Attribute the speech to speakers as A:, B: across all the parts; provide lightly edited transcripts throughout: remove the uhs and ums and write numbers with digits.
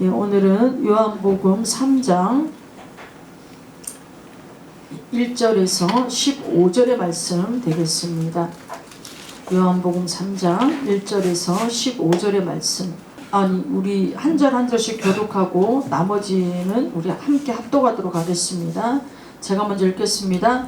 A: 예, 오늘은 요한복음 3장 1절에서 15절의 말씀 되겠습니다. 요한복음 3장 1절에서 15절의 말씀. 우리 한 절 한 절씩 교독하고 나머지는 우리 함께 합독하도록 하겠습니다. 제가 먼저 읽겠습니다.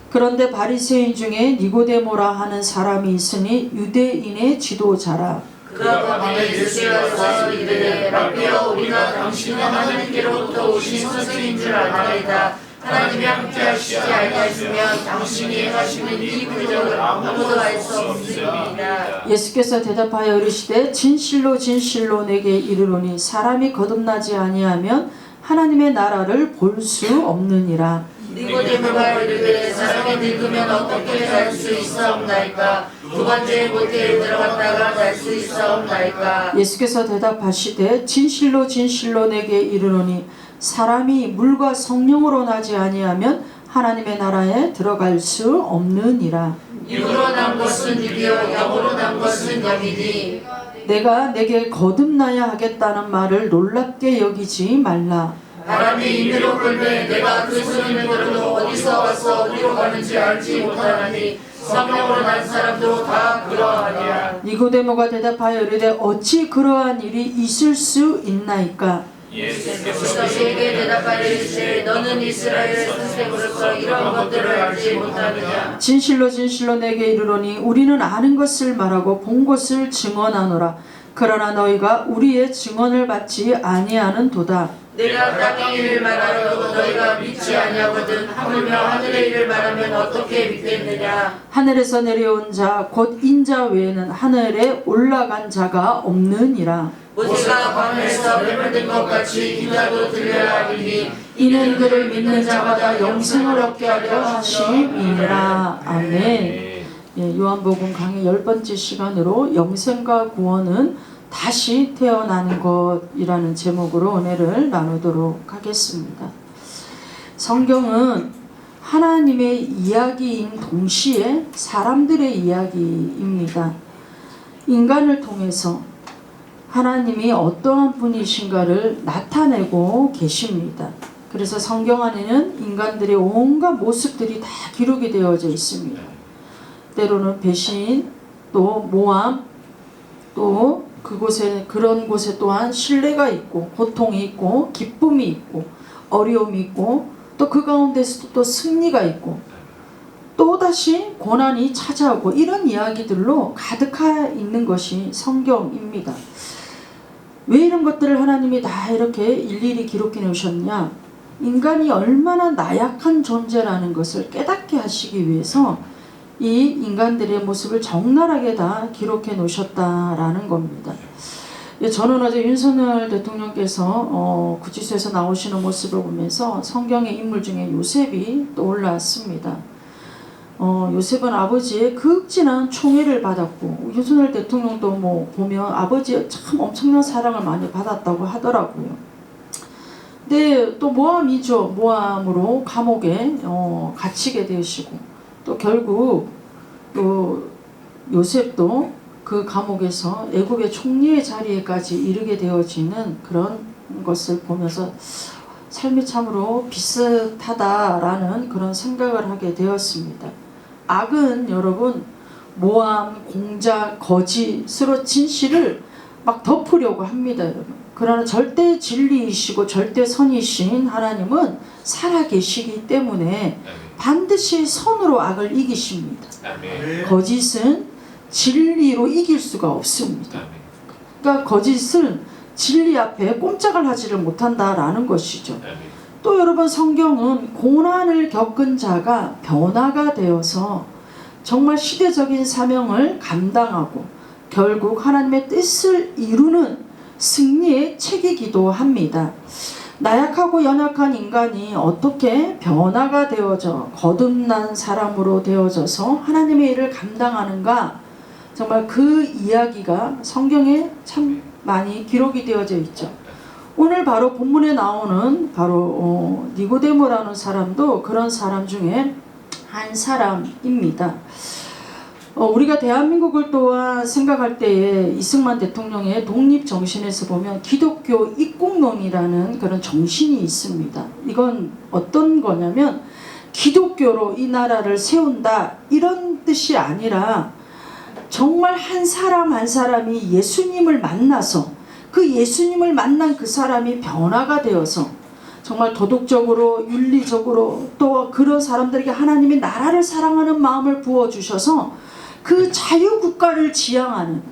A: 그런데 바리새인 중에 니고데모라 하는 사람이 있으니 유대인의 지도자라.
B: 그가 밤에 예수께 와서 이르되 rabbi여 우리가 당신은 하나님께로부터 오신 선생인 줄 아나이다. 하나님이 함께 하시지 아니하시면 당신이 행하시는 이 부적을 아무도 알 수 없으리이다.
A: 예수께서 대답하여 이르시되 진실로 진실로 내게 이르노니 사람이 거듭나지 아니하면 하나님의 나라를 볼 수 없느니라.
B: 니고데모가 이르되 사람이 늙으면 어떻게 살 수 있사옵나이까? 두 번째 모태에 들어갔다가 날 수 있사옵나이까?
A: 예수께서 대답하시되 진실로 진실로 내게 이르노니 사람이 물과 성령으로 나지 아니하면 하나님의 나라에 들어갈 수 없느니라.
B: 육으로 난 것은 육이요 영으로 난 것은 영이니
A: 내가 내게 거듭나야 하겠다는 말을 놀랍게 여기지 말라.
B: 바람이 인으로 불매 내가 그 소리를 들어도 어디서 와서 어디로 가는지 알지 못하나니 성령으로 난 사람도 다 그러하니라.
A: 니고데모가 대답하여 이르되 어찌 그러한 일이 있을 수 있나이까?
B: 예수께서 그에게 대답하여 이르시되 너는 이스라엘의 선생으로서 이런 것들을 알지 못하느냐?
A: 진실로 진실로 내게 이르노니 우리는 아는 것을 말하고 본 것을 증언하노라. 그러나 너희가 우리의 증언을 받지 아니하는도다.
B: 내가 땅의 일을 말하여도 너희가 믿지 아니하거든 하물며 하늘의 일을 말하면 어떻게 믿겠느냐?
A: 하늘에서 내려온 자 곧 인자 외에는 하늘에 올라간 자가 없느니라.
B: 모세가 광야에서 뱀을 든 것 같이 인자도 들려야 하리니
A: 이는 그를 믿는 자마다 영생을 얻게 하려 하심이니라. 아멘. 예, 요한복음 강의 10번째 시간으로 영생과 구원은 다시 태어나는 것이라는 제목으로 은혜를 나누도록 하겠습니다. 성경은 하나님의 이야기인 동시에 사람들의 이야기입니다. 인간을 통해서 하나님이 어떠한 분이신가를 나타내고 계십니다. 그래서 성경 안에는 인간들의 온갖 모습들이 다 기록이 되어져 있습니다. 때로는 배신, 또 모함, 또 그런 곳에 또한 신뢰가 있고 고통이 있고 기쁨이 있고 어려움이 있고 또 그 가운데서도 또 승리가 있고 또다시 고난이 찾아오고 이런 이야기들로 가득하 있는 것이 성경입니다. 왜 이런 것들을 하나님이 다 이렇게 일일이 기록해 놓으셨냐? 인간이 얼마나 나약한 존재라는 것을 깨닫게 하시기 위해서 이 인간들의 모습을 적나라하게 다 기록해 놓으셨다라는 겁니다. 저는 어제 윤석열 대통령께서 구치소에서 나오시는 모습을 보면서 성경의 인물 중에 요셉이 떠올랐습니다. 요셉은 아버지의 극진한 총애를 받았고 윤석열 대통령도 보면 아버지의 참 엄청난 사랑을 많이 받았다고 하더라고요. 근데 또 모함이죠. 모함으로 감옥에 갇히게 되시고 또 결국 또 요셉도 그 감옥에서 애국의 총리의 자리에까지 이르게 되어지는 그런 것을 보면서 삶이 참으로 비슷하다라는 그런 생각을 하게 되었습니다. 악은 여러분 모함, 공작, 거짓으로 진실을 막 덮으려고 합니다. 여러분. 그러나 절대 진리이시고 절대 선이신 하나님은 살아계시기 때문에 반드시 선으로 악을 이기십니다. 거짓은 진리로 이길 수가 없습니다. 그러니까 거짓은 진리 앞에 꼼짝을 하지를 못한다라는 것이죠. 또 여러분 성경은 고난을 겪은 자가 변화가 되어서 정말 시대적인 사명을 감당하고 결국 하나님의 뜻을 이루는 승리의 책이기도 합니다. 나약하고 연약한 인간이 어떻게 변화가 되어져 거듭난 사람으로 되어져서 하나님의 일을 감당하는가, 정말 그 이야기가 성경에 참 많이 기록이 되어져 있죠. 오늘 바로 본문에 나오는 바로 니고데모라는 사람도 그런 사람 중에 한 사람입니다. 우리가 대한민국을 또한 생각할 때에 이승만 대통령의 독립정신에서 보면 기독교 입국론이라는 그런 정신이 있습니다. 이건 어떤 거냐면 기독교로 이 나라를 세운다 이런 뜻이 아니라 정말 한 사람 한 사람이 예수님을 만나서 그 예수님을 만난 그 사람이 변화가 되어서 정말 도덕적으로 윤리적으로 또 그런 사람들에게 하나님이 나라를 사랑하는 마음을 부어주셔서 그 자유국가를 지향하는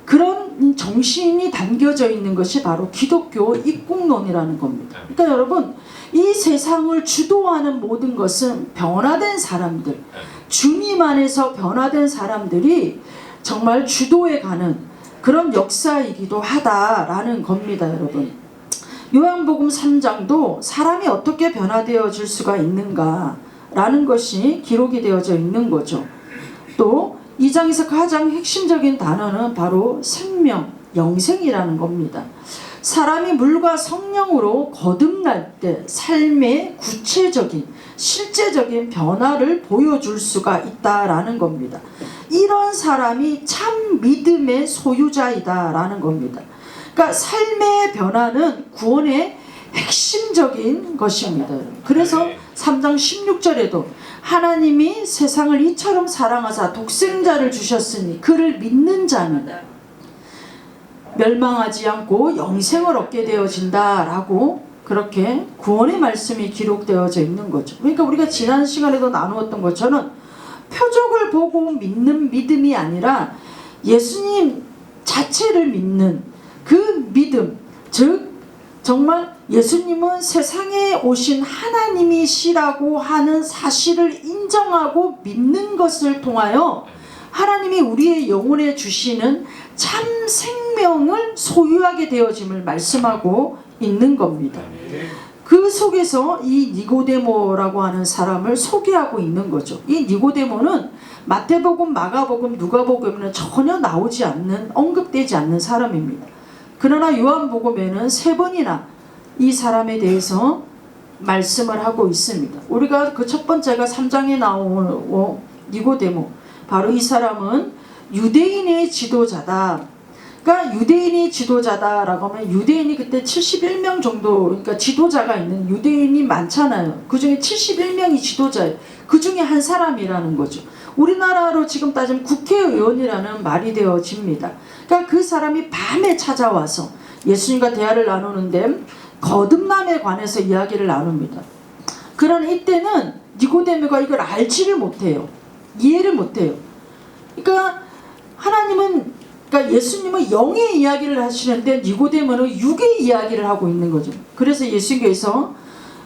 A: 그런 정신이 담겨져 있는 것이 바로 기독교 입국론이라는 겁니다. 그러니까 여러분 이 세상을 주도하는 모든 것은 변화된 사람들, 주님 안에서 변화된 사람들이 정말 주도해 가는 그런 역사이기도 하다라는 겁니다. 여러분 요한복음 3장도 사람이 어떻게 변화되어질 수가 있는가 라는 것이 기록이 되어져 있는 거죠. 또 2장에서 가장 핵심적인 단어는 바로 생명, 영생이라는 겁니다. 사람이 물과 성령으로 거듭날 때 삶의 구체적인 실제적인 변화를 보여줄 수가 있다라는 겁니다. 이런 사람이 참 믿음의 소유자이다라는 겁니다. 그러니까 삶의 변화는 구원의 핵심적인 것입니다. 그래서 3장 16절에도 하나님이 세상을 이처럼 사랑하사 독생자를 주셨으니 그를 믿는 자는 멸망하지 않고 영생을 얻게 되어진다라고 그렇게 구원의 말씀이 기록되어져 있는 거죠. 그러니까 우리가 지난 시간에도 나누었던 것처럼 표적을 보고 믿는 믿음이 아니라 예수님 자체를 믿는 그 믿음, 즉 정말 예수님은 세상에 오신 하나님이시라고 하는 사실을 인정하고 믿는 것을 통하여 하나님이 우리의 영혼에 주시는 참 생명을 소유하게 되어짐을 말씀하고 있는 겁니다. 그 속에서 이 니고데모라고 하는 사람을 소개하고 있는 거죠. 이 니고데모는 마태복음, 마가복음, 누가복음에는 전혀 나오지 않는, 언급되지 않는 사람입니다. 그러나 요한복음에는 3번이나 이 사람에 대해서 말씀을 하고 있습니다. 우리가 그 첫 번째가 3장에 나오는 니고데모, 바로 이 사람은 유대인의 지도자다. 그러니까 유대인이 지도자다라고 하면 유대인이 그때 71명 정도, 그러니까 지도자가 있는 유대인이 많잖아요. 그 중에 71명이 지도자예요. 그 중에 한 사람이라는 거죠. 우리나라로 지금 따지면 국회의원이라는 말이 되어집니다. 그러니까 그 사람이 밤에 찾아와서 예수님과 대화를 나누는데 거듭남에 관해서 이야기를 나눕니다. 그러나 이때는 니고데모가 이걸 알지를 못해요. 이해를 못해요. 그러니까 하나님은, 그러니까 예수님은 영의 이야기를 하시는데 니고데모는 육의 이야기를 하고 있는 거죠. 그래서 예수님께서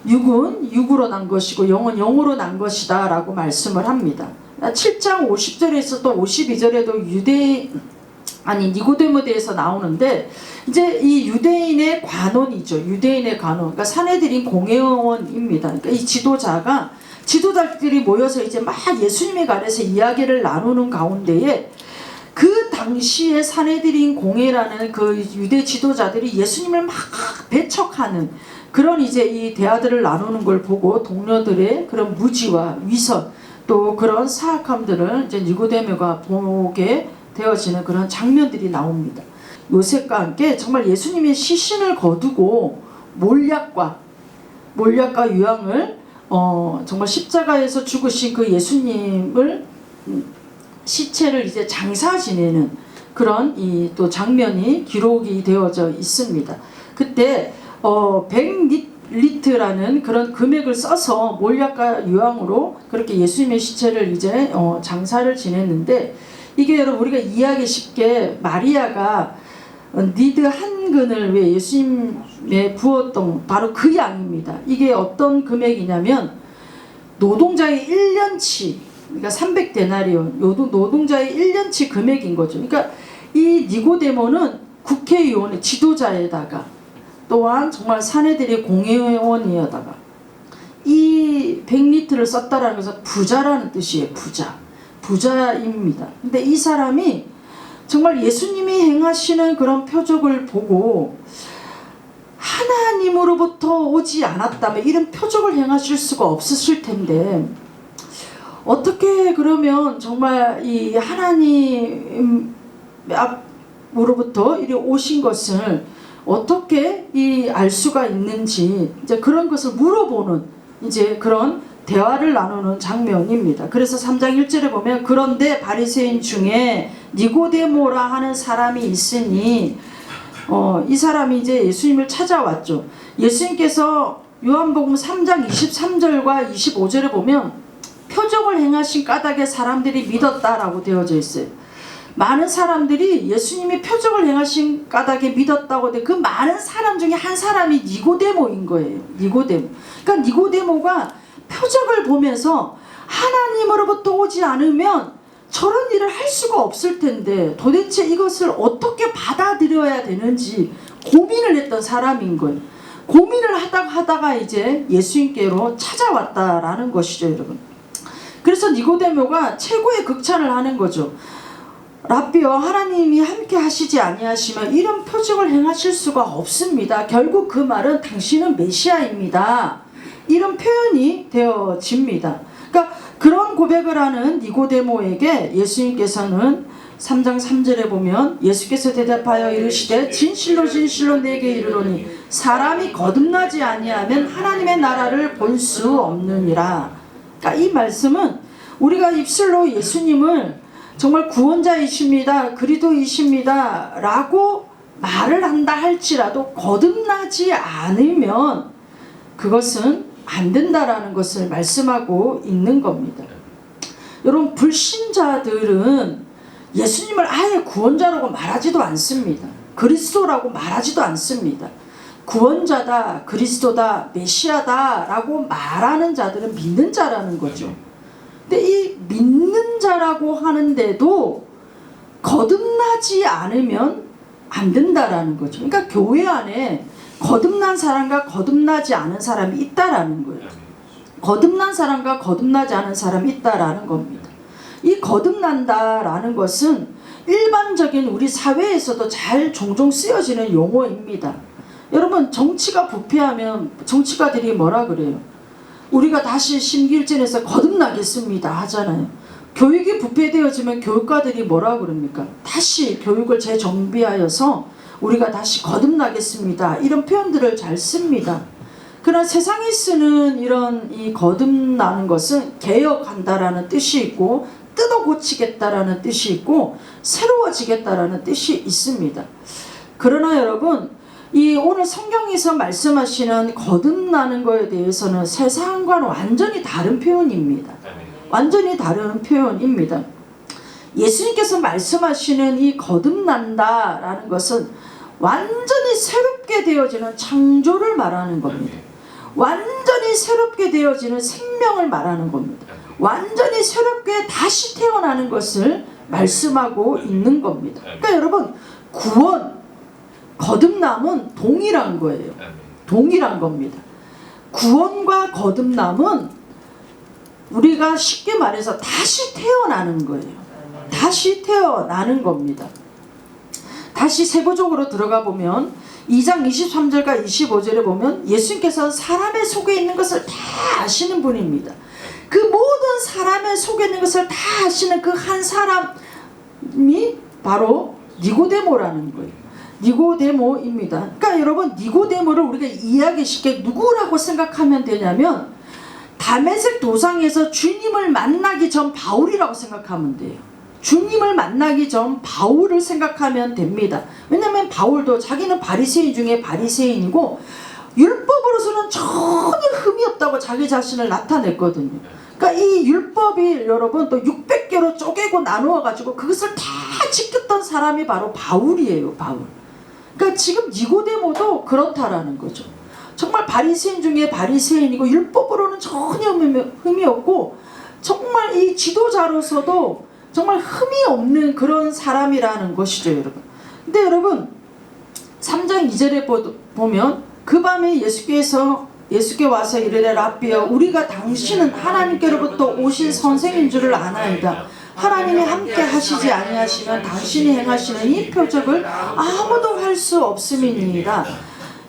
A: 육은 육으로 난 것이고 영은 영으로 난 것이다 라고 말씀을 합니다. 7장 50절에서 또 52절에도 니고데모에 대해서 나오는데, 이제 이 유대인의 관원이죠. 유대인의 관원. 그러니까 사내들인 공회원입니다. 그러니까 이 지도자들이 모여서 이제 막 예수님에 관해서 이야기를 나누는 가운데에 그 당시에 사내들인 공회라는 그 유대 지도자들이 예수님을 막 배척하는 그런 이제 이 대화들을 나누는 걸 보고 동료들의 그런 무지와 위선 또 그런 사악함들을 이제 니고데모가 보게 되어지는 그런 장면들이 나옵니다. 요셉과 함께 정말 예수님의 시신을 거두고 몰약과 유황을 정말 십자가에서 죽으신 그 예수님을 시체를 이제 장사 지내는 그런 이 또 장면이 기록이 되어져 있습니다. 그때 100리트라는 그런 금액을 써서 몰약과 유황으로 그렇게 예수님의 시체를 이제 장사를 지냈는데, 이게 여러분 우리가 이해하기 쉽게 마리아가 니드 한 근을 왜 예수님에 부었던 바로 그 양입니다. 이게 어떤 금액이냐면 노동자의 1년치, 그러니까 300데나리온, 노동자의 1년치 금액인 거죠. 그러니까 이 니고데모는 국회의원의 지도자에다가 또한 정말 사내들의 공회원이에다가 이 100리트를 썼다라는 것은 부자라는 뜻이에요. 부자입니다. 근데 이 사람이 정말 예수님이 행하시는 그런 표적을 보고 하나님으로부터 오지 않았다면 이런 표적을 행하실 수가 없으실 텐데 어떻게 그러면 정말 이 하나님 앞으로부터 이리 오신 것을 어떻게 알 수가 있는지 이제 그런 것을 물어보는 이제 그런 대화를 나누는 장면입니다. 그래서 3장 1절에 보면 그런데 바리새인 중에 니고데모라 하는 사람이 있으니 이 사람이 이제 예수님을 찾아왔죠. 예수님께서 요한복음 3장 23절과 25절에 보면 표적을 행하신 까닭에 사람들이 믿었다라고 되어져 있어요. 많은 사람들이 예수님이 표적을 행하신 까닭에 믿었다고 하는데 그 많은 사람 중에 한 사람이 니고데모인 거예요. 니고데모. 그러니까 니고데모가 표적을 보면서 하나님으로부터 오지 않으면 저런 일을 할 수가 없을 텐데 도대체 이것을 어떻게 받아들여야 되는지 고민을 했던 사람인 거예요. 고민을 하다가 이제 예수님께로 찾아왔다라는 것이죠, 여러분. 그래서 니고데모가 최고의 극찬을 하는 거죠. 랍비여, 하나님이 함께 하시지 아니하시면 이런 표적을 행하실 수가 없습니다. 결국 그 말은 당신은 메시아입니다. 이런 표현이 되어집니다. 그러니까 그런 고백을 하는 니고데모에게 예수님께서는 3장 3절에 보면 예수께서 대답하여 이르시되 진실로 진실로 내게 이르노니 사람이 거듭나지 아니하면 하나님의 나라를 볼 수 없느니라. 그러니까 이 말씀은 우리가 입술로 예수님을 정말 구원자이십니다, 그리스도이십니다 라고 말을 한다 할지라도 거듭나지 않으면 그것은 안 된다라는 것을 말씀하고 있는 겁니다. 여러분, 불신자들은 예수님을 아예 구원자라고 말하지도 않습니다. 그리스도라고 말하지도 않습니다. 구원자다, 그리스도다, 메시아다 라고 말하는 자들은 믿는 자라는 거죠. 근데 이 믿는 자라고 하는데도 거듭나지 않으면 안 된다라는 거죠. 그러니까 교회 안에 거듭난 사람과 거듭나지 않은 사람이 있다라는 거예요. 거듭난 사람과 거듭나지 않은 사람이 있다라는 겁니다. 이 거듭난다라는 것은 일반적인 우리 사회에서도 잘 종종 쓰여지는 용어입니다. 여러분, 정치가 부패하면 정치가들이 뭐라 그래요? 우리가 다시 심기일전에서 거듭나겠습니다 하잖아요. 교육이 부패되어지면 교육가들이 뭐라 그럽니까? 다시 교육을 재정비하여서 우리가 다시 거듭나겠습니다. 이런 표현들을 잘 씁니다. 그러나 세상이 쓰는 이런 이 거듭나는 것은 개혁한다라는 뜻이 있고 뜯어 고치겠다라는 뜻이 있고 새로워지겠다라는 뜻이 있습니다. 그러나 여러분, 이 오늘 성경에서 말씀하시는 거듭나는 것에 대해서는 세상과는 완전히 다른 표현입니다. 완전히 다른 표현입니다. 예수님께서 말씀하시는 이 거듭난다라는 것은 완전히 새롭게 되어지는 창조를 말하는 겁니다. 완전히 새롭게 되어지는 생명을 말하는 겁니다. 완전히 새롭게 다시 태어나는 것을 말씀하고 있는 겁니다. 그러니까 여러분, 구원, 거듭남은 동일한 거예요. 동일한 겁니다. 구원과 거듭남은 우리가 쉽게 말해서 다시 태어나는 거예요. 다시 태어나는 겁니다. 다시 세부적으로 들어가 보면 2장 23절과 25절에 보면 예수님께서 사람의 속에 있는 것을 다 아시는 분입니다. 그 모든 사람의 속에 있는 것을 다 아시는 그 한 사람이 바로 니고데모라는 거예요. 니고데모입니다. 그러니까 여러분, 니고데모를 우리가 이해하기 쉽게 누구라고 생각하면 되냐면 다메섹 도상에서 주님을 만나기 전 바울이라고 생각하면 돼요. 주님을 만나기 전 바울을 생각하면 됩니다. 왜냐하면 바울도 자기는 바리새인 중에 바리새인이고 율법으로서는 전혀 흠이 없다고 자기 자신을 나타냈거든요. 그러니까 이 율법이 여러분 또 600개로 쪼개고 나누어 가지고 그것을 다 지켰던 사람이 바로 바울이에요. 바울. 그러니까 지금 니고데모도 그렇다라는 거죠. 정말 바리새인 중에 바리새인이고 율법으로는 전혀 흠이 없고 정말 이 지도자로서도 정말 흠이 없는 그런 사람이라는 것이죠, 여러분. 근데 여러분, 3장 2절에 보면 그 밤에 예수께 와서 이르되 랍비여, 우리가 당신은 하나님께로부터 오신 선생인 줄을 아나이다. 하나님이 함께 하시지 아니하시면 당신이 행하시는 이 표적을 아무도 할 수 없음이니이다.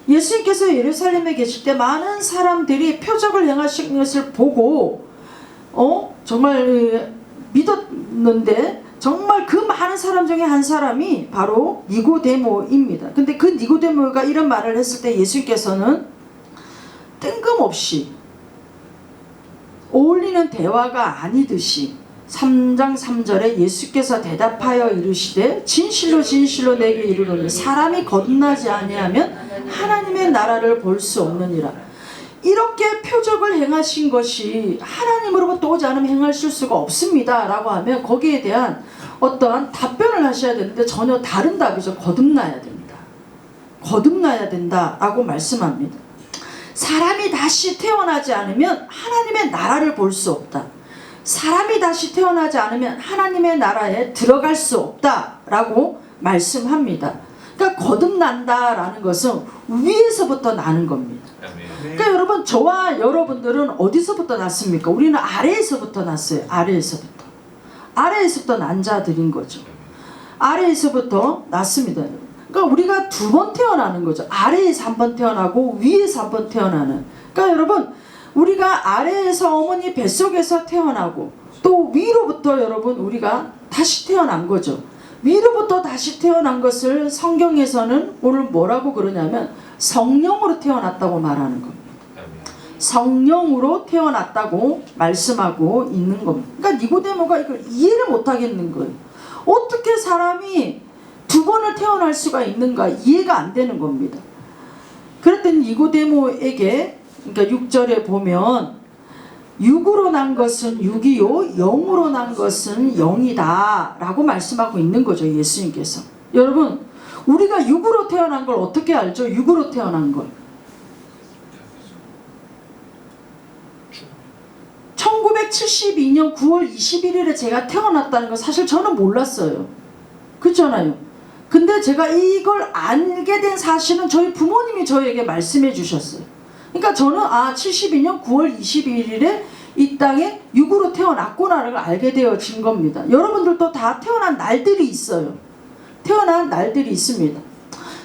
A: 예수님께서 예루살렘에 계실 때 많은 사람들이 표적을 행하신 것을 보고 정말 믿었는데 정말 그 많은 사람 중에 한 사람이 바로 니고데모입니다. 근데 그 니고데모가 이런 말을 했을 때 예수님께서는 뜬금없이 어울리는 대화가 아니듯이 3장 3절에 예수께서 대답하여 이르시되 진실로 진실로 내게 이르노니 사람이 거듭나지 아니하면 하나님의 나라를 볼 수 없느니라. 이렇게 표적을 행하신 것이 하나님으로부터 오지 않으면 행하실 수가 없습니다 라고 하면 거기에 대한 어떠한 답변을 하셔야 되는데 전혀 다른 답이죠. 거듭나야 됩니다. 거듭나야 된다 라고 말씀합니다. 사람이 다시 태어나지 않으면 하나님의 나라를 볼 수 없다. 사람이 다시 태어나지 않으면 하나님의 나라에 들어갈 수 없다라고 말씀합니다. 그러니까 거듭난다라는 것은 위에서부터 나는 겁니다. 그러니까 여러분, 저와 여러분들은 어디서부터 났습니까? 우리는 아래에서부터 났어요. 아래에서부터 난 자들인 거죠. 아래에서부터 났습니다. 그러니까 우리가 두 번 태어나는 거죠. 아래에서 한 번 태어나고 위에서 한 번 태어나는. 그러니까 여러분, 우리가 아래에서 어머니 뱃속에서 태어나고 또 위로부터 여러분 우리가 다시 태어난 거죠. 위로부터 다시 태어난 것을 성경에서는 오늘 뭐라고 그러냐면 성령으로 태어났다고 말하는 겁니다. 성령으로 태어났다고 말씀하고 있는 겁니다. 그러니까 니고데모가 이걸 이해를 못하겠는 거예요. 어떻게 사람이 두 번을 태어날 수가 있는가 이해가 안 되는 겁니다. 그랬더니 니고데모에게, 그러니까 6절에 보면 육으로 난 것은 육이요 영으로 난 것은 영이다 라고 말씀하고 있는 거죠. 예수님께서. 여러분, 우리가 육으로 태어난 걸 어떻게 알죠? 육으로 태어난 걸 1972년 9월 21일에 제가 태어났다는 거 사실 저는 몰랐어요. 그렇잖아요. 근데 제가 이걸 알게 된 사실은 저희 부모님이 저에게 말씀해 주셨어요. 그러니까 저는 72년 9월 21일에 이 땅에 육으로 태어났구나를 알게 되어진 겁니다. 여러분들도 다 태어난 날들이 있어요. 태어난 날들이 있습니다.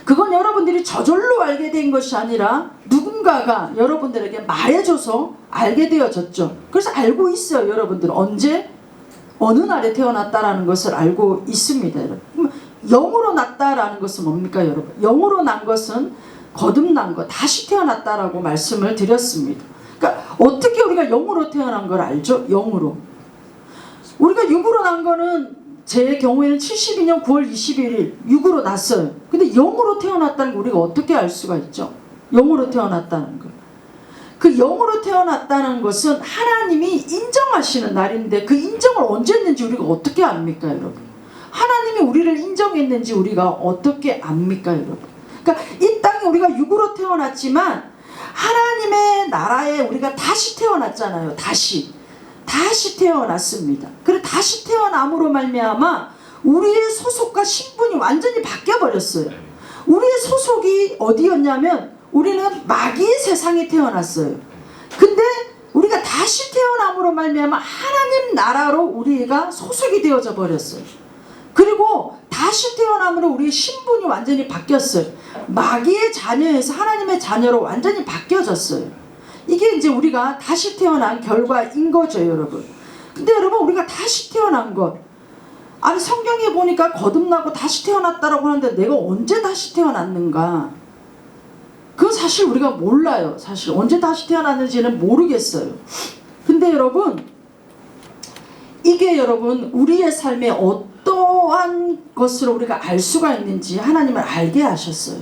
A: 그건 여러분들이 저절로 알게 된 것이 아니라 누군가가 여러분들에게 말해줘서 알게 되어졌죠. 그래서 알고 있어요. 여러분들은 언제 어느 날에 태어났다라는 것을 알고 있습니다. 여러분. 영으로 났다라는 것은 뭡니까 여러분? 영으로 난 것은 거듭난 것, 다시 태어났다라고 말씀을 드렸습니다. 그러니까 어떻게 우리가 영으로 태어난 걸 알죠? 영으로. 우리가 육으로 난 거는 제 경우에는 72년 9월 21일 육으로 났어요. 근데 영으로 태어났다는 걸 우리가 어떻게 알 수가 있죠? 영으로 태어났다는 걸. 그 영으로 태어났다는 것은 하나님이 인정하시는 날인데 그 인정을 언제 했는지 우리가 어떻게 압니까 여러분? 하나님이 우리를 인정했는지 우리가 어떻게 압니까 여러분? 그러니까 이 땅에 우리가 육으로 태어났지만 하나님의 나라에 우리가 다시 태어났잖아요. 다시 태어났습니다. 그래 다시 태어남으로 말미암아 우리의 소속과 신분이 완전히 바뀌어 버렸어요. 우리의 소속이 어디였냐면 우리는 마귀의 세상에 태어났어요. 근데 우리가 다시 태어남으로 말미암아 하나님 나라로 우리가 소속이 되어져 버렸어요. 그리고 다시 태어남으로 우리의 신분이 완전히 바뀌었어요. 마귀의 자녀에서 하나님의 자녀로 완전히 바뀌어졌어요. 이게 이제 우리가 다시 태어난 결과인 거죠 여러분. 근데 여러분, 우리가 다시 태어난 것, 아니 성경에 보니까 거듭나고 다시 태어났다라고 하는데 내가 언제 다시 태어났는가, 그건 사실 우리가 몰라요. 사실 언제 다시 태어났는지는 모르겠어요. 근데 여러분, 이게 여러분 우리의 삶에 어떠한 것으로 우리가 알 수가 있는지 하나님은 알게 하셨어요.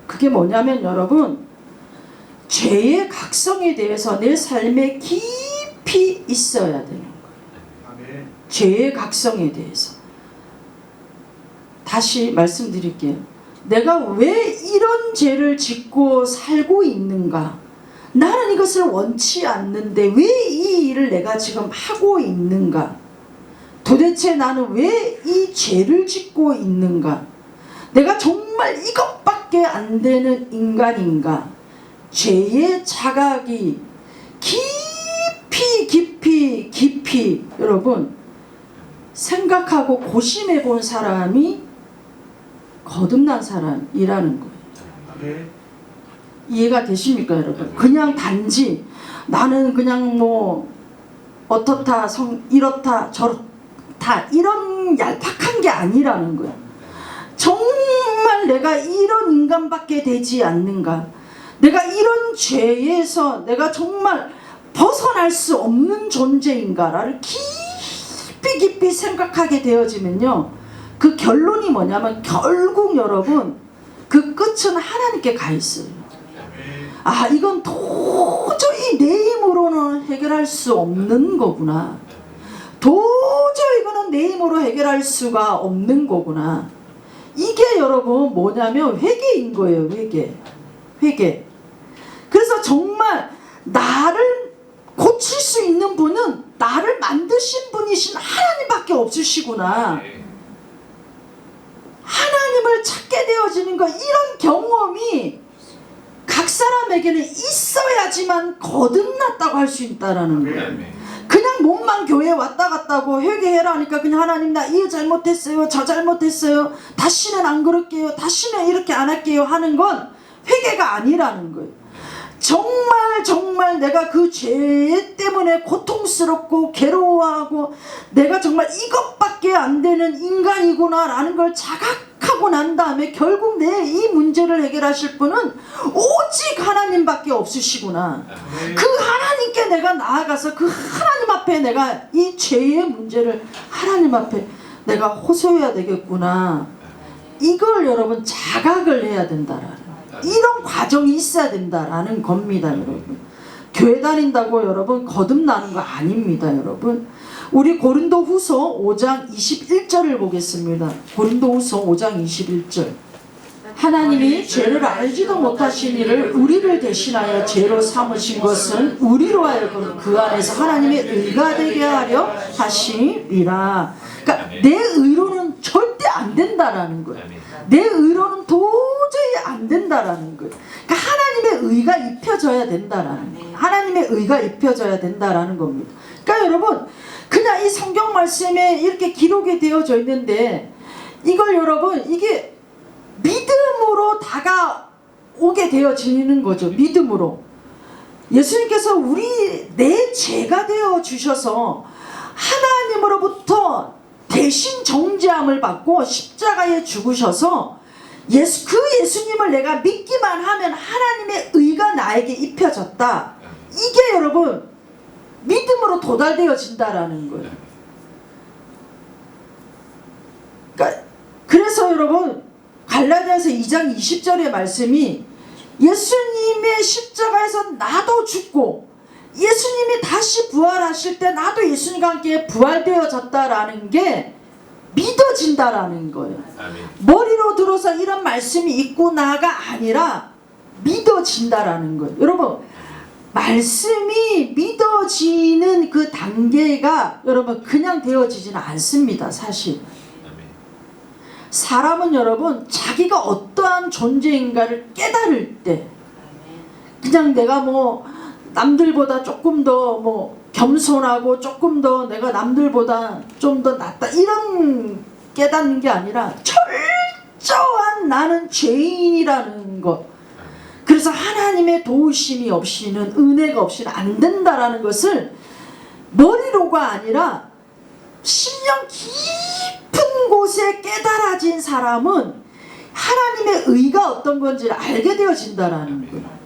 A: 그게 뭐냐면 여러분, 죄의 각성에 대해서 내 삶에 깊이 있어야 되는 거예요. 죄의 각성에 대해서. 다시 말씀드릴게요. 내가 왜 이런 죄를 짓고 살고 있는가? 나는 이것을 원치 않는데 왜 이 일을 내가 지금 하고 있는가? 도대체 나는 왜 이 죄를 짓고 있는가? 내가 정말 이것밖에 안 되는 인간인가? 죄의 자각이 깊이 여러분 생각하고 고심해 본 사람이 거듭난 사람이라는 거예요. 이해가 되십니까 여러분? 그냥 단지 나는 그냥 뭐 어떻다 이렇다 저렇다 이런 얄팍한 게 아니라는 거야. 정말 내가 이런 인간밖에 되지 않는가, 내가 이런 죄에서 내가 정말 벗어날 수 없는 존재인가를 깊이 생각하게 되어지면요, 그 결론이 뭐냐면 결국 여러분 그 끝은 하나님께 가 있어요. 아, 이건 도저히 내 힘으로는 해결할 수 없는 거구나, 도저히 이거는 내 힘으로 해결할 수가 없는 거구나. 이게 여러분 뭐냐면 회개인 거예요. 회개. 그래서 정말 나를 고칠 수 있는 분은 나를 만드신 분이신 하나님밖에 없으시구나, 하나님을 찾게 되어지는 거, 이런 경험이 각 사람에게는 있어야지만 거듭났다고 할 수 있다라는 거예요. 그냥 몸만 교회에 왔다 갔다고 회개해라 하니까 그냥 하나님 나 이거 잘못했어요, 저 잘못했어요, 다시는 안 그럴게요, 다시는 이렇게 안 할게요 하는 건 회개가 아니라는 거예요. 정말 내가 그 죄 때문에 고통스럽고 괴로워하고 내가 정말 이것밖에 안 되는 인간이구나 라는 걸 자각하고 난 다음에 결국 내 이 문제를 해결하실 분은 오직 하나님밖에 없으시구나, 그 하나님께 내가 나아가서 그 하나님 앞에 내가 이 죄의 문제를 하나님 앞에 내가 호소해야 되겠구나, 이걸 여러분 자각을 해야 된다라는, 이런 과정이 있어야 된다라는 겁니다. 여러분, 교회 다닌다고 여러분 거듭나는 거 아닙니다. 여러분, 우리 고린도후서 5장 21절을 보겠습니다. 고린도후서 5장 21절. 하나님이 죄를 알지도 못하신 이를 우리를 대신하여 죄로 삼으신 것은 우리로 하여금 그 안에서 하나님의 의가 되게 하려 하심이라. 그러니까 내 의로는 절대 안 된다라는 거예요. 내 의로는 도저히 안 된다라는 거예요. 그러니까 하나님의 의가 입혀져야 된다라는 거예요. 하나님의 의가 입혀져야 된다라는 겁니다. 그러니까 여러분, 그냥 이 성경 말씀에 이렇게 기록이 되어져 있는데 이걸 여러분, 이게 믿음으로 다가오게 되어지는 거죠. 믿음으로. 예수님께서 내 죄가 되어 주셔서 하나님으로부터 대신 정죄함을 받고 십자가에 죽으셔서 그 예수님을 내가 믿기만 하면 하나님의 의가 나에게 입혀졌다. 이게 여러분 믿음으로 도달되어진다라는 거예요. 그래서 여러분 갈라디아서 2장 20절의 말씀이 예수님의 십자가에서 나도 죽고 예수님이 다시 부활하실 때 나도 예수님과 함께 부활되어졌다라는 게 믿어진다라는 거예요. 머리로 들어서 이런 말씀이 있고 나가 아니라 믿어진다라는 거예요. 여러분, 말씀이 믿어지는 그 단계가 여러분 그냥 되어지지는 않습니다. 사실 사람은 여러분 자기가 어떠한 존재인가를 깨달을 때 그냥 내가 뭐 남들보다 조금 더 겸손하고 조금 더 내가 남들보다 좀 더 낫다 이런 깨닫는 게 아니라 철저한 나는 죄인이라는 것, 그래서 하나님의 도우심이 없이는, 은혜가 없이는 안 된다라는 것을 머리로가 아니라 심령 깊은 곳에 깨달아진 사람은 하나님의 의가 어떤 건지를 알게 되어진다라는 거예요.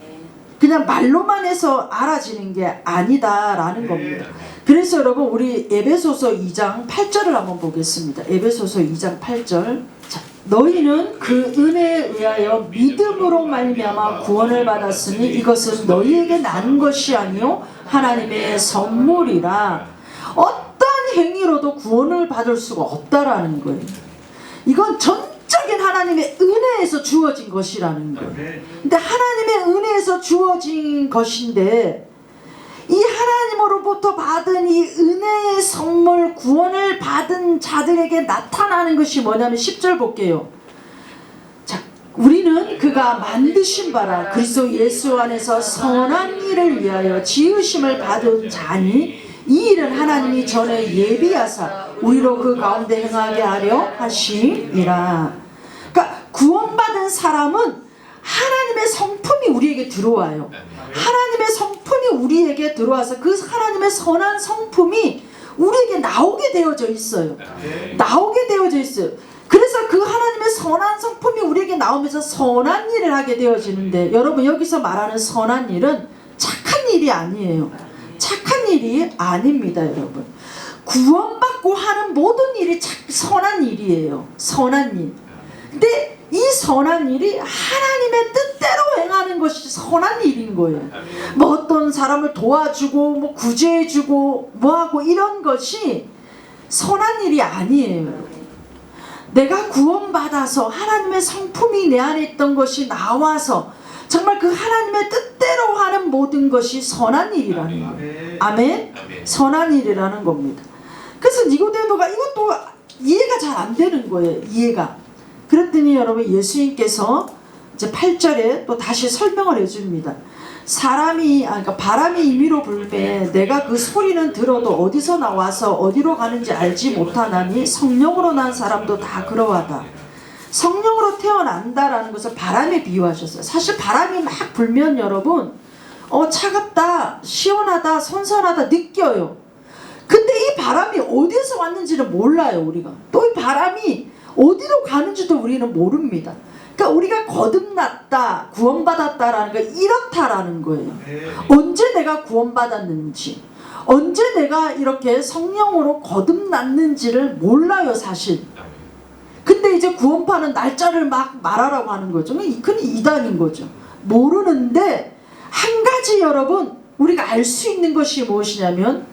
A: 그냥 말로만 해서 알아지는 게 아니다라는 겁니다. 그래서 여러분 우리 에베소서 2장 8절을 한번 보겠습니다. 에베소서 2장 8절. 자, 너희는 그 은혜에 의하여 믿음으로 말미암아 구원을 받았으니 이것은 너희에게 난 것이 아니요 하나님의 선물이라. 어떠한 행위로도 구원을 받을 수가 없다라는 거예요. 이건 전적인 하나님의 은혜에서 주어진 것이라는 거예요. 근데 하나님의 은혜에서 주어진 것인데 이 하나님으로부터 받은 이 은혜의 선물, 구원을 받은 자들에게 나타나는 것이 뭐냐면 10절 볼게요. 자, 우리는 그가 만드신 바라 그리스도 예수 안에서 선한 일을 위하여 지으심을 받은 자니 이 일은 하나님이 전에 예비하사 우리로 그 가운데 행하게 하려 하심이라. 그러니까 구원받은 사람은 하나님의 성품이 우리에게 들어와요. 하나님의 성품이 우리에게 들어와서 그 하나님의 선한 성품이 우리에게 나오게 되어져 있어요. 나오게 되어져 있어요. 그래서 그 하나님의 선한 성품이 우리에게 나오면서 선한 일을 하게 되어지는데, 여러분 여기서 말하는 선한 일은 착한 일이 아니에요. 착한 일이 아닙니다, 여러분. 구원받고 하는 모든 일이 선한 일이에요. 선한 일. 근데 이 선한 일이 하나님의 뜻대로 행하는 것이 선한 일인 거예요. 뭐 어떤 사람을 도와주고 뭐 구제해주고 뭐하고 이런 것이 선한 일이 아니에요. 내가 구원받아서 하나님의 성품이 내 안에 있던 것이 나와서 정말 그 하나님의 뜻대로 하는 모든 것이 선한 일이라는 거예요. 아멘? 선한 일이라는 겁니다. 그래서 니고데모가 이것도 이해가 잘 안 되는 거예요. 이해가. 그랬더니 여러분 예수님께서 이제 8절에 또 다시 설명을 해줍니다. 그러니까 바람이 임의로 불매 내가 그 소리는 들어도 어디서 나와서 어디로 가는지 알지 못하나니 성령으로 난 사람도 다 그러하다. 성령으로 태어난다라는 것을 바람에 비유하셨어요. 사실 바람이 막 불면 여러분 차갑다, 시원하다, 선선하다 느껴요. 근데 이 바람이 어디서 왔는지는 몰라요. 우리가 또 이 바람이 어디로 가는지도 우리는 모릅니다. 그러니까 우리가 거듭났다, 구원받았다라는 거 이렇다라는 거예요. 언제 내가 구원받았는지, 언제 내가 이렇게 성령으로 거듭났는지를 몰라요, 사실. 근데 이제 구원파는 날짜를 막 말하라고 하는 거죠. 그건 이단인 거죠. 모르는데 한 가지 여러분 우리가 알 수 있는 것이 무엇이냐면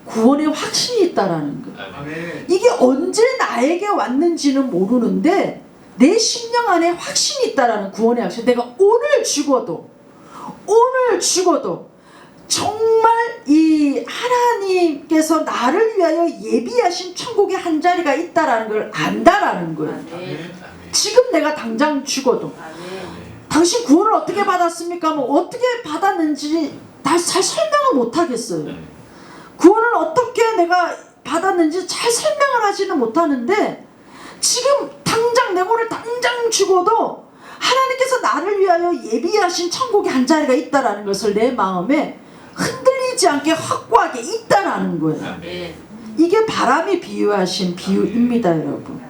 A: 구원의 확신이 있다라는 거예요. 이게 언제 나에게 왔는지는 모르는데 내 심령 안에 확신이 있다라는 구원의 확신. 내가 오늘 죽어도 정말 이 하나님께서 나를 위하여 예비하신 천국의 한 자리가 있다라는 걸 안다라는 거예요. 지금 내가 당장 죽어도. 당신 구원을 어떻게 받았습니까? 뭐 어떻게 받았는지 다 잘 설명을 못 하겠어요. 구원을 어떻게 내가 받았는지 잘 설명을 하지는 못하는데 지금 당장 내 오늘 당장 죽어도 하나님께서 나를 위하여 예비하신 천국의 한 자리가 있다라는 것을 내 마음에 흔들리지 않게 확고하게 있다라는 거예요. 이게 바람이 비유하신 비유입니다, 여러분.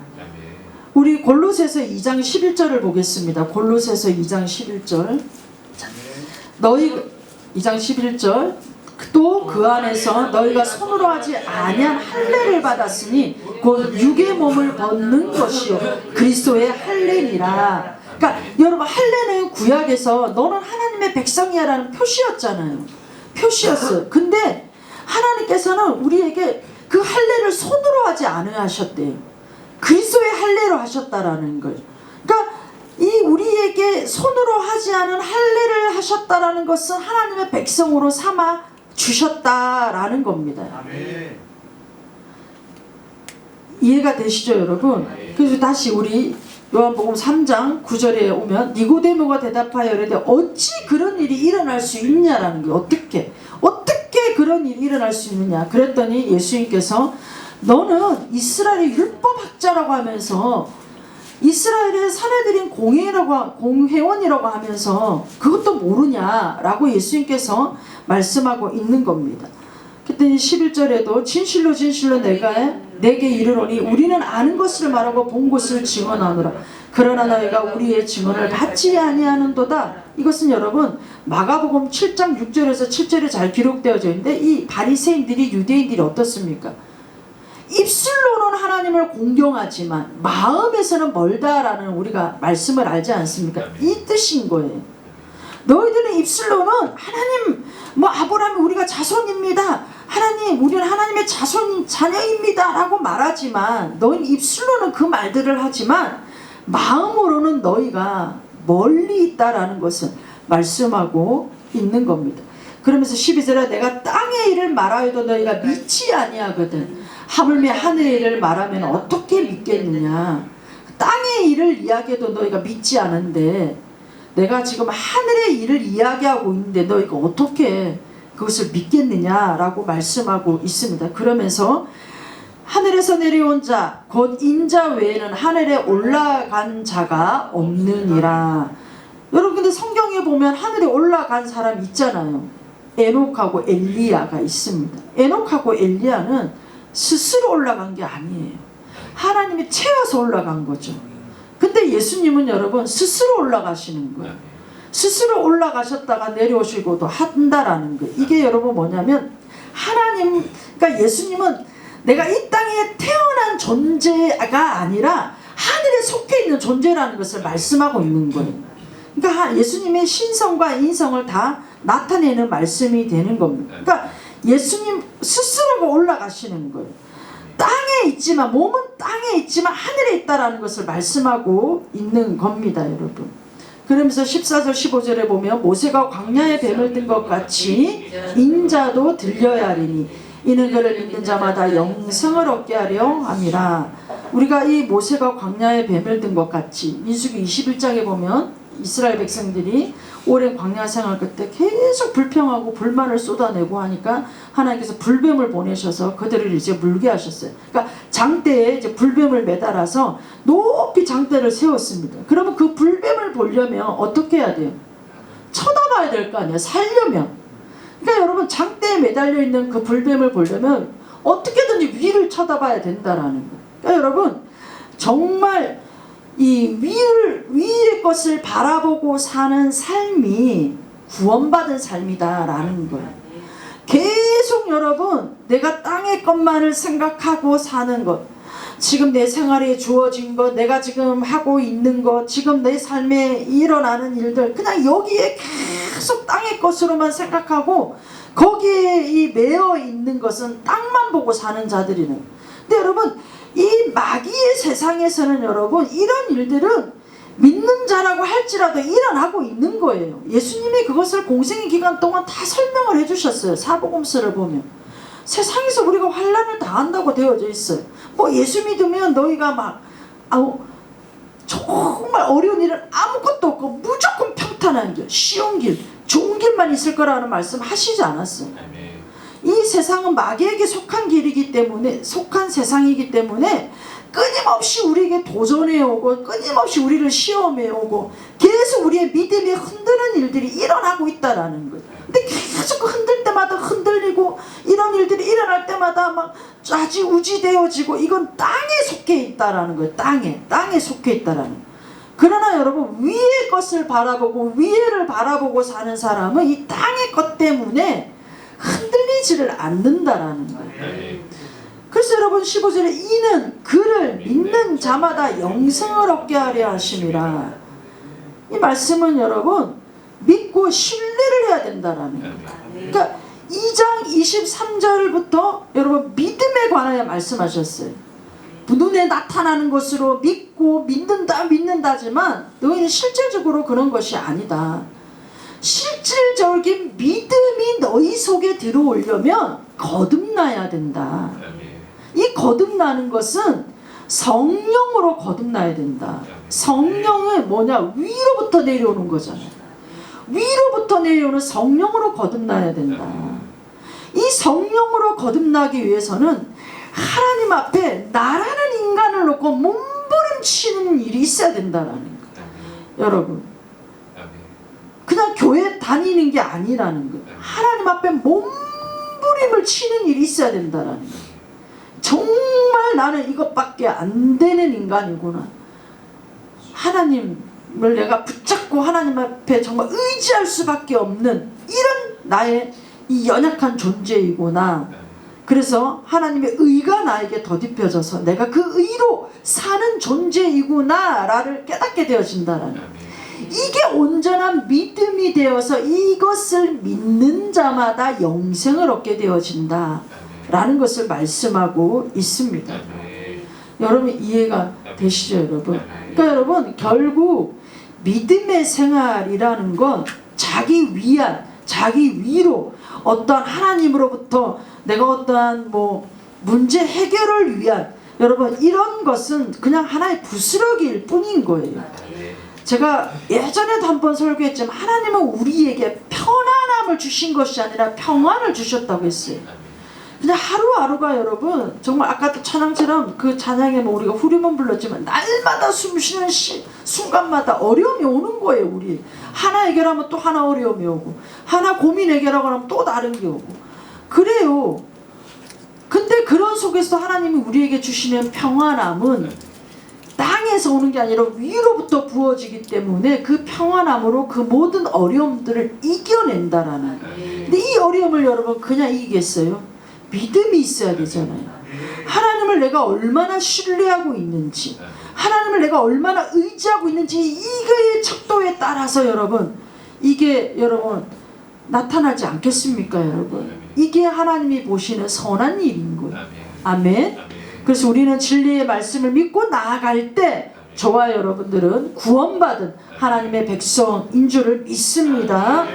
A: 우리 골로새서 2장 11절을 보겠습니다. 골로새서 2장 11절. 2장 11절. 또 그 안에서 너희가 손으로 하지 아니한 할례를 받았으니 곧 육의 몸을 벗는 것이요 그리스도의 할례니라. 그러니까 여러분 할례는 구약에서 너는 하나님의 백성이야 라는 표시였잖아요. 표시였어요. 근데 하나님께서는 우리에게 그 할례를 손으로 하지 않으셨대요. 그리스도의 할례로 하셨다라는 거예요. 그러니까 이 우리에게 손으로 하지 않은 할례를 하셨다라는 것은 하나님의 백성으로 삼아 주셨다라는 겁니다. 아멘. 이해가 되시죠, 여러분? 그래서 다시 우리 요한복음 3장 9절에 오면 니고데모가 대답하여 이르되 어찌 그런 일이 일어날 수 있냐라는 거예요. 어떻게 그런 일이 일어날 수 있느냐? 그랬더니 예수님께서 너는 이스라엘의 율법학자라고 하면서 이스라엘의 사내들인 공회원이라고 하면서 그것도 모르냐라고 예수님께서 말씀하고 있는 겁니다. 그랬더니 11절에도 진실로 내게 이르노니 우리는 아는 것을 말하고 본 것을 증언하노라. 그러나 너희가 우리의 증언을 받지 아니하는도다. 이것은 여러분 마가복음 7장 6절에서 7절에 잘 기록되어져 있는데 이 바리새인들이 유대인들이 어떻습니까? 입술로는 하나님을 공경하지만 마음에서는 멀다라는 우리가 말씀을 알지 않습니까? 이 뜻인 거예요. 너희들은 입술로는 하나님 아브라함이 우리가 자손입니다. 하나님 우리는 하나님의 자녀입니다 라고 말하지만 너희 입술로는 그 말들을 하지만 마음으로는 너희가 멀리 있다라는 것을 말씀하고 있는 겁니다. 그러면서 12절에 내가 땅의 일을 말하여도 너희가 믿지 아니하거든. 하물며 하늘의 일을 말하면 어떻게 믿겠느냐. 땅의 일을 이야기해도 너희가 믿지 않은데 내가 지금 하늘의 일을 이야기하고 있는데 너희가 어떻게 그것을 믿겠느냐라고 말씀하고 있습니다. 그러면서 하늘에서 내려온 자 곧 인자 외에는 하늘에 올라간 자가 없느니라. 여러분 근데 성경에 보면 하늘에 올라간 사람 있잖아요. 에녹하고 엘리야가 있습니다. 에녹하고 엘리야는 스스로 올라간 게 아니에요. 하나님이 채워서 올라간 거죠. 근데 예수님은 여러분 스스로 올라가시는 거예요. 스스로 올라가셨다가 내려오시고도 한다라는 거예요. 이게 여러분 뭐냐면 하나님, 그러니까 예수님은 내가 이 땅에 태어난 존재가 아니라 하늘에 속해 있는 존재라는 것을 말씀하고 있는 거예요. 그러니까 예수님의 신성과 인성을 다 나타내는 말씀이 되는 겁니다. 그러니까 예수님 스스로가 올라가시는 거예요. 땅에 있지만, 몸은 땅에 있지만 하늘에 있다라는 것을 말씀하고 있는 겁니다, 여러분. 그러면서 14절 15절에 보면 모세가 광야에 뱀을 든 것 같이 인자도 들려야 하리니 이는 그를 믿는 자마다 영생을 얻게 하려 함이라. 우리가 이 모세가 광야에 뱀을 든 것 같이, 민수기 21장에 보면 이스라엘 백성들이 오랜 광야 생활 끝에 계속 불평하고 불만을 쏟아내고 하니까 하나님께서 불뱀을 보내셔서 그들을 이제 물게 하셨어요. 그러니까 장대에 이제 불뱀을 매달아서 높이 장대를 세웠습니다. 그러면 그 불뱀을 보려면 어떻게 해야 돼요? 쳐다봐야 될 거 아니에요, 살려면. 그러니까 여러분, 장대에 매달려 있는 그 불뱀을 보려면 어떻게든지 위를 쳐다봐야 된다라는 거예요. 그러니까 여러분, 정말 이 위의 것을 바라보고 사는 삶이 구원받은 삶이다라는 거예요. 계속 여러분, 내가 땅의 것만을 생각하고 사는 것, 지금 내 생활에 주어진 것, 내가 지금 하고 있는 것, 지금 내 삶에 일어나는 일들, 그냥 여기에 계속 땅의 것으로만 생각하고 거기에 이 매여 있는 것은 땅만 보고 사는 자들이네. 근데 여러분, 이 마귀의 세상에서는 여러분, 이런 일들은 믿는 자라고 할지라도 일어나고 있는 거예요. 예수님이 그것을 공생의 기간 동안 다 설명을 해주셨어요. 사복음서를 보면 세상에서 우리가 환난을 당한다고 되어져 있어요. 뭐 예수 믿으면 너희가 막 정말 어려운 일은 아무것도 없고 무조건 평탄한 길, 쉬운 길, 좋은 길만 있을 거라는 말씀 하시지 않았어요. 이 세상은 마귀에게 속한 길이기 때문에, 속한 세상이기 때문에 끊임없이 우리에게 도전해 오고 끊임없이 우리를 시험해 오고 계속 우리의 믿음이 흔드는 일들이 일어나고 있다라는 거예요. 근데 계속 흔들 때마다 흔들리고 이런 일들이 일어날 때마다 막 좌지우지 되어지고 이건 땅에 속해 있다라는 거예요. 땅에 속해 있다라는 거예요. 그러나 여러분, 위의 것을 바라보고 위에를 바라보고 사는 사람은 이 땅의 것 때문에 흔들리지를 않는다라는 거예요. 그래서 여러분 15절에 이는 그를 믿는 자마다 영생을 얻게 하려 하심이라. 이 말씀은 여러분, 믿고 신뢰를 해야 된다라는 거예요. 그러니까 2장 23절부터 여러분 믿음에 관하여 말씀하셨어요. 눈에 나타나는 것으로 믿고 믿는다지만 너희는 실질적으로 그런 것이 아니다. 실질적인 믿음이 너희 속에 들어오려면 거듭나야 된다. 이 거듭나는 것은 성령으로 거듭나야 된다. 성령은 뭐냐? 위로부터 내려오는 거잖아요. 위로부터 내려오는 성령으로 거듭나야 된다. 이 성령으로 거듭나기 위해서는 하나님 앞에 나라는 인간을 놓고 몸부림치는 일이 있어야 된다라는 거예요. 여러분, 그냥 교회 다니는 게 아니라는 거예요. 하나님 앞에 몸부림을 치는 일이 있어야 된다라는 거예요. 정말 나는 이것밖에 안 되는 인간이구나. 하나님을 내가 붙잡고 하나님 앞에 정말 의지할 수밖에 없는 이런 나의 이 연약한 존재이구나. 그래서 하나님의 의가 나에게 덧입혀져서 내가 그 의로 사는 존재이구나 라를 깨닫게 되어진다라는 거예요. 이게 온전한 믿음이 되어서 이것을 믿는 자마다 영생을 얻게 되어진다 라는 것을 말씀하고 있습니다. 여러분 이해가 되시죠, 여러분? 그러니까 여러분, 결국 믿음의 생활이라는 건 자기 위안, 자기 위로, 어떠한 하나님으로부터 내가 어떠한 문제 해결을 위한, 여러분 이런 것은 그냥 하나의 부스러기일 뿐인 거예요. 제가 예전에도 한번 설교했지만 하나님은 우리에게 편안함을 주신 것이 아니라 평안을 주셨다고 했어요. 그냥 하루하루가 여러분 정말 아까도 찬양처럼 그 찬양에 뭐 우리가 후렴은 불렀지만 날마다 숨쉬는 순간마다 어려움이 오는 거예요. 우리 하나 해결하면 또 하나 어려움이 오고 하나 고민 해결하고 나면 또 다른 게 오고 그래요. 근데 그런 속에서 하나님이 우리에게 주시는 평안함은 땅에서 오는 게 아니라 위로부터 부어지기 때문에 그 평안함으로 그 모든 어려움들을 이겨낸다라는. 근데 이 어려움을 여러분 그냥 이기겠어요? 믿음이 있어야 되잖아요. 하나님을 내가 얼마나 신뢰하고 있는지, 하나님을 내가 얼마나 의지하고 있는지 이거의 척도에 따라서 여러분 이게 여러분 나타나지 않겠습니까 여러분? 이게 하나님이 보시는 선한 일인 거예요. 아멘. 그래서 우리는 진리의 말씀을 믿고 나아갈 때 저와 여러분들은 구원받은 하나님의 백성인 줄을 믿습니다.